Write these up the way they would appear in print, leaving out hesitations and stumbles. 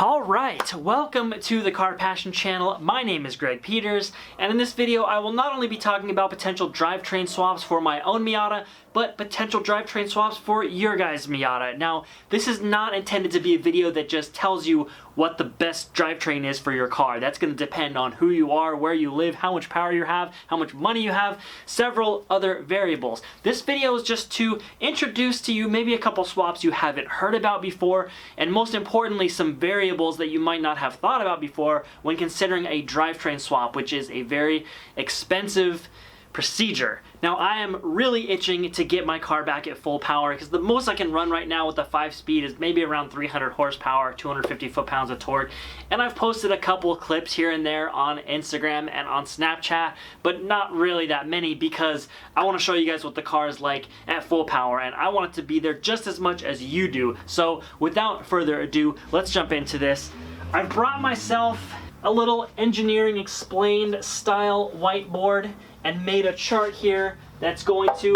Alright, welcome to the Car Passion channel. My name is Greg Peters, and in this video I will not only be talking about potential drivetrain swaps for my own Miata, but potential drivetrain swaps for your guys' Miata. Now, this is not intended to be a video that just tells you what the best drivetrain is for your car. That's going to depend on who you are, where you live, how much power you have, how much money you have, several other variables. This video is just to introduce to you maybe a couple swaps you haven't heard about before, and most importantly, some variables that you might not have thought about before when considering a drivetrain swap, which is a very expensive procedure. Now, I am really itching to get my car back at full power because the most I can run right now with the 5-speed is maybe around 300 horsepower, 250 foot-pounds of torque, and I've posted a couple of clips here and there on Instagram and on Snapchat, but not really that many because I want to show you guys what the car is like at full power, and I want it to be there just as much as you do. So without further ado, let's jump into this. I've brought myself a little engineering explained style whiteboard and made a chart here that's going to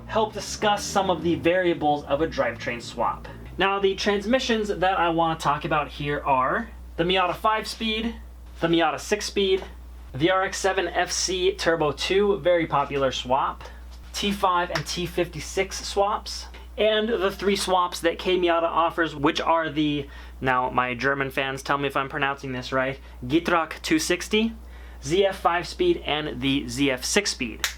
help discuss some of the variables of a drivetrain swap. Now, the transmissions that I want to talk about here are the Miata 5-speed, the Miata 6-speed, the RX-7 FC Turbo 2, very popular swap, T5 and T56 swaps, and the 3 swaps that Miata offers, which are the, now my German fans tell me if I'm pronouncing this right, Getrag 260, ZF 5-speed, and the ZF 6-speed.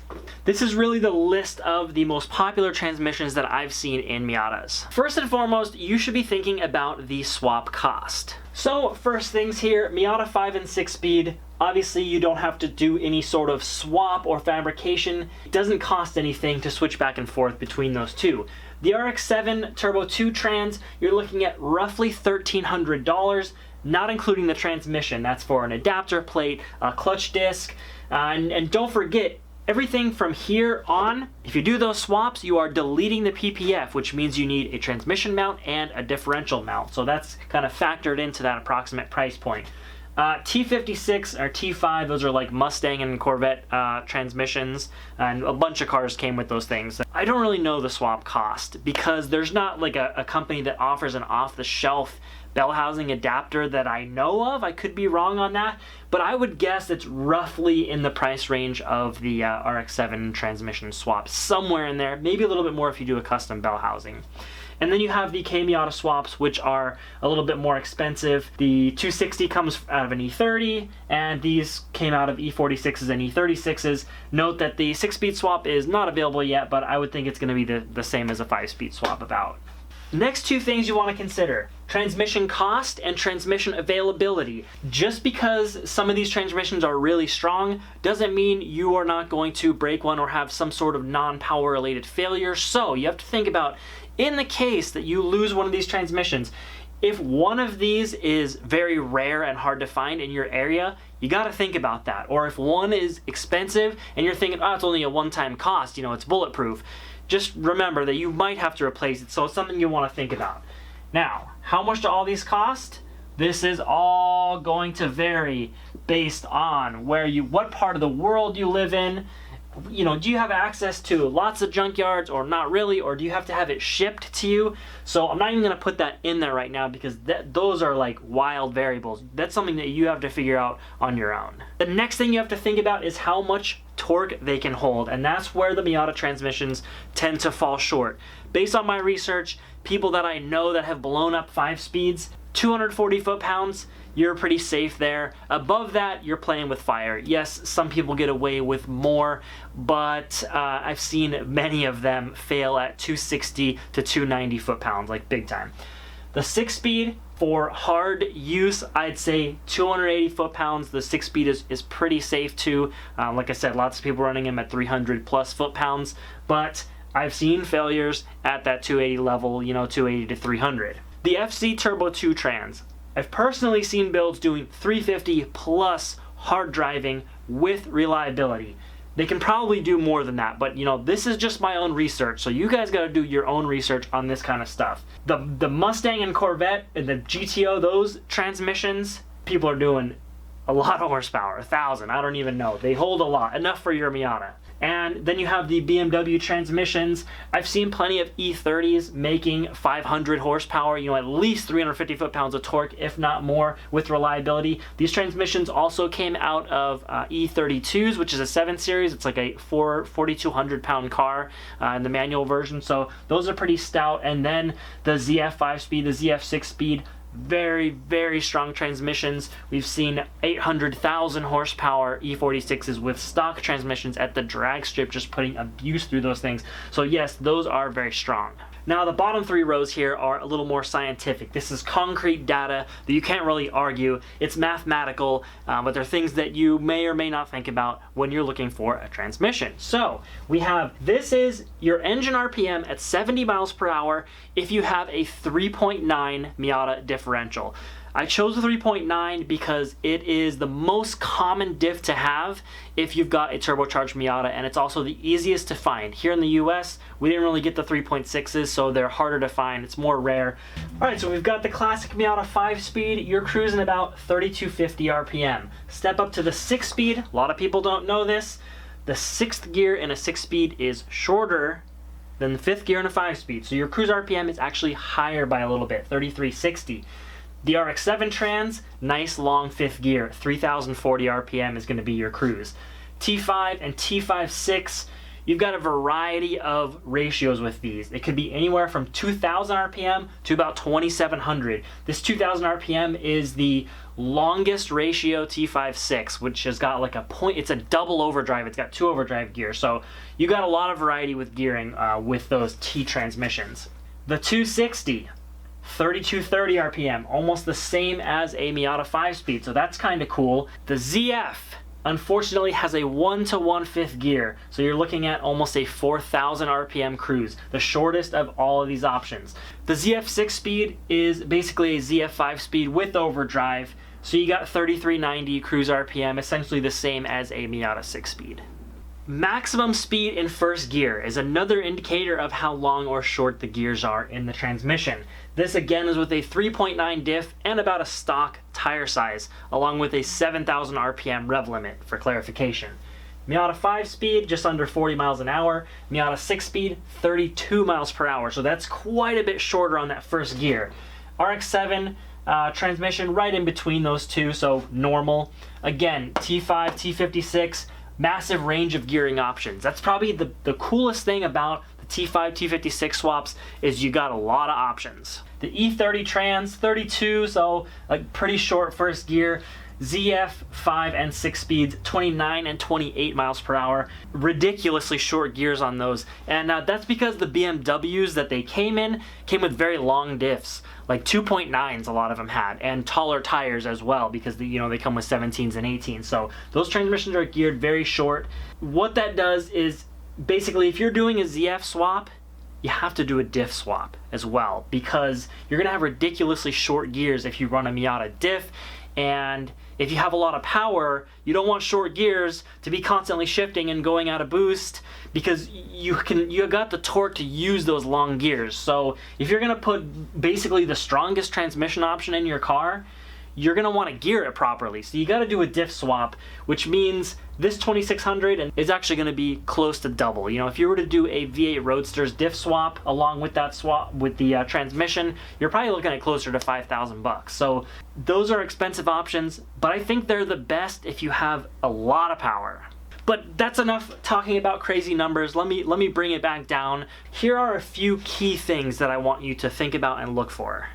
This is really the list of the most popular transmissions that I've seen in Miatas. First and foremost, you should be thinking about the swap cost. So first things here, Miata 5 and 6-speed, obviously you don't have to do any sort of swap or fabrication. It doesn't cost anything to switch back and forth between those two. The RX-7 Turbo 2 trans, you're looking at roughly $1,300, not including the transmission. That's for an adapter plate, a clutch disc, and don't forget, everything from here on, if you do those swaps, you are deleting the PPF, which means you need a transmission mount and a differential mount. So that's kind of factored into that approximate price point. T56 or T5, those are like Mustang and Corvette transmissions, and a bunch of cars came with those things. I don't really know the swap cost because there's not like a company that offers an off-the-shelf bell housing adapter that I know of. I could be wrong on that, but I would guess it's roughly in the price range of the RX-7 transmission swap, somewhere in there, maybe a little bit more if you do a custom bell housing. And then you have the Miata swaps, which are a little bit more expensive. The 260 comes out of an E30, and these came out of E46s and E36s. Note that the 6-speed swap is not available yet, but I would think it's going to be the same as a 5-speed swap about. Next 2 things you want to consider: transmission cost and transmission availability. Just because some of these transmissions are really strong doesn't mean you are not going to break one or have some sort of non-power related failure. So you have to think about, in the case that you lose one of these transmissions, if one of these is very rare and hard to find in your area, you got to think about that. Or if one is expensive and you're thinking, oh, it's only a one-time cost, you know, it's bulletproof, just remember that you might have to replace it. So it's something you want to think about. Now, how much do all these cost? This is all going to vary based on what part of the world you live in. You know, do you have access to lots of junkyards or not really, or do you have to have it shipped to you? So I'm not even going to put that in there right now because those are like wild variables. That's something that you have to figure out on your own. The next thing you have to think about is how much torque they can hold, and that's where the Miata transmissions tend to fall short. Based on my research, people that I know that have blown up 5-speeds, 240 foot-pounds, you're pretty safe there. Above that, you're playing with fire. Yes, some people get away with more, but I've seen many of them fail at 260 to 290 foot-pounds, like big time. The 6-speed, for hard use, I'd say 280 foot-pounds. The 6-speed is pretty safe too. Like I said, lots of people running them at 300 plus foot-pounds, but I've seen failures at that 280 level, you know, 280 to 300. The FC Turbo 2 trans, I've personally seen builds doing 350 plus hard driving with reliability. They can probably do more than that, but you know, this is just my own research, so you guys gotta do your own research on this kind of stuff. The Mustang and Corvette and the GTO, those transmissions, people are doing a lot of horsepower, 1,000, I don't even know. They hold a lot, enough for your Miata. And then you have the BMW Transmissions. I've seen plenty of E30s making 500 horsepower, you know, at least 350 foot-pounds of torque, if not more, with reliability. These transmissions also came out of E32s, which is a 7 Series. It's like a 4,200 pound car in the manual version. So those are pretty stout. And then the ZF 5-speed, the ZF 6-speed, very, very strong transmissions. We've seen 800,000 horsepower E46s with stock transmissions at the drag strip, just putting abuse through those things. So yes, those are very strong. Now the bottom 3 rows here are a little more scientific. This is concrete data that you can't really argue. It's mathematical, but they're things that you may or may not think about when you're looking for a transmission. So we have, this is your engine RPM at 70 miles per hour if you have a 3.9 Miata differential. I chose the 3.9 because it is the most common diff to have if you've got a turbocharged Miata, and it's also the easiest to find. Here in the US, we didn't really get the 3.6s, so they're harder to find. It's more rare. All right, so we've got the classic Miata 5-speed. You're cruising about 3,250 RPM. Step up to the 6-speed. A lot of people don't know this. The 6th gear in a 6-speed is shorter than the 5th gear in a 5-speed, so your cruise RPM is actually higher by a little bit, 3,360. The RX-7 Trans, nice long 5th gear, 3,040 RPM is going to be your cruise. T5 and T56, you've got a variety of ratios with these. It could be anywhere from 2,000 RPM to about 2,700. This 2,000 RPM is the longest ratio T56, which has got like a point, it's a double overdrive, it's got 2 overdrive gears. So you got a lot of variety with gearing with those T transmissions. The 260. 3,230 RPM, almost the same as a Miata 5-speed, so that's kind of cool. The ZF, unfortunately, has a 1-to-1 5th gear, so you're looking at almost a 4,000 RPM cruise, the shortest of all of these options. The ZF 6-speed is basically a ZF 5-speed with overdrive, so you got 3,390 cruise RPM, essentially the same as a Miata 6-speed. Maximum speed in first gear is another indicator of how long or short the gears are in the transmission. This again is with a 3.9 diff and about a stock tire size, along with a 7,000 RPM rev limit for clarification. Miata 5-speed, just under 40 miles an hour. Miata 6-speed, 32 miles per hour, so that's quite a bit shorter on that first gear. RX-7 transmission right in between those two, so normal. Again, T5, T56, massive range of gearing options. That's probably the coolest thing about the T5, T56 swaps is you got a lot of options. The E30 Trans, 32, so a pretty short first gear. ZF 5 and 6 speeds, 29 and 28 miles per hour. Ridiculously short gears on those. And that's because the BMWs that they came with very long diffs. Like 2.9s a lot of them had, and taller tires as well, because they come with 17s and 18s. So those transmissions are geared very short. What that does is basically if you're doing a ZF swap, you have to do a diff swap as well, because you're gonna have ridiculously short gears if you run a Miata diff. And if you have a lot of power, you don't want short gears to be constantly shifting and going out of boost, because you got the torque to use those long gears. So if you're gonna put basically the strongest transmission option in your car, you're gonna want to gear it properly. So you got to do a diff swap, which means this 2600 is actually going to be close to double. If you were to do a V8 Roadster's diff swap along with that swap with the transmission, you're probably looking at closer to $5,000. So those are expensive options, but I think they're the best if you have a lot of power. But that's enough talking about crazy numbers. Let me bring it back down. Here are a few key things that I want you to think about and look for.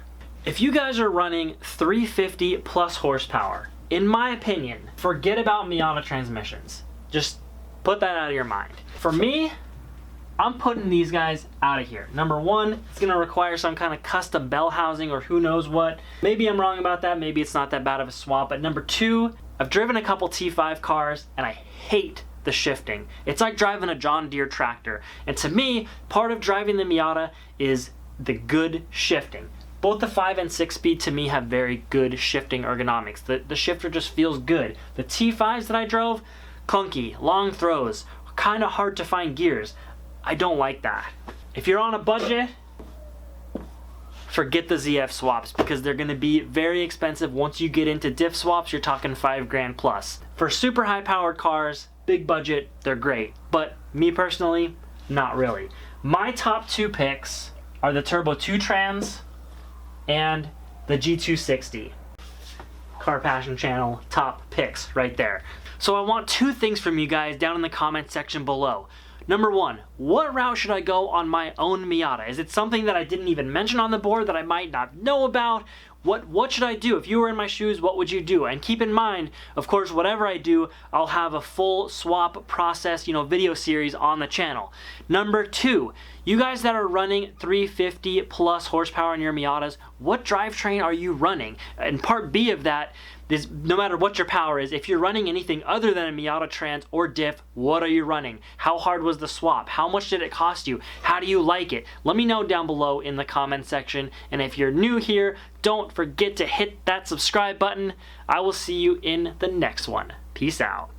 If you guys are running 350 plus horsepower, in my opinion, forget about Miata transmissions. Just put that out of your mind. For me, I'm putting these guys out of here. Number one, it's gonna require some kind of custom bell housing or who knows what. Maybe I'm wrong about that, maybe it's not that bad of a swap. But number two, I've driven a couple T5 cars and I hate the shifting. It's like driving a John Deere tractor. And to me, part of driving the Miata is the good shifting. Both the 5 and 6 speed to me have very good shifting ergonomics. The shifter just feels good. The T5s that I drove, clunky, long throws, kind of hard to find gears. I don't like that. If you're on a budget, forget the ZF swaps, because they're going to be very expensive. Once you get into diff swaps, you're talking $5,000 plus. For super high powered cars, big budget, they're great. But me personally, not really. My top 2 picks are the Turbo 2 Trans and the G260. Car Passion Channel top picks right there. So I want 2 things from you guys down in the comment section below. Number 1, what route should I go on my own Miata? Is it something that I didn't even mention on the board that I might not know about? What should I do? If you were in my shoes, what would you do? And keep in mind, of course, whatever I do, I'll have a full swap process, video series on the channel. Number 2, you guys that are running 350 plus horsepower in your Miatas, what drivetrain are you running? And part B of that is, no matter what your power is, if you're running anything other than a Miata Trans or Diff, what are you running? How hard was the swap? How much did it cost you? How do you like it? Let me know down below in the comment section. And if you're new here, don't forget to hit that subscribe button. I will see you in the next one. Peace out.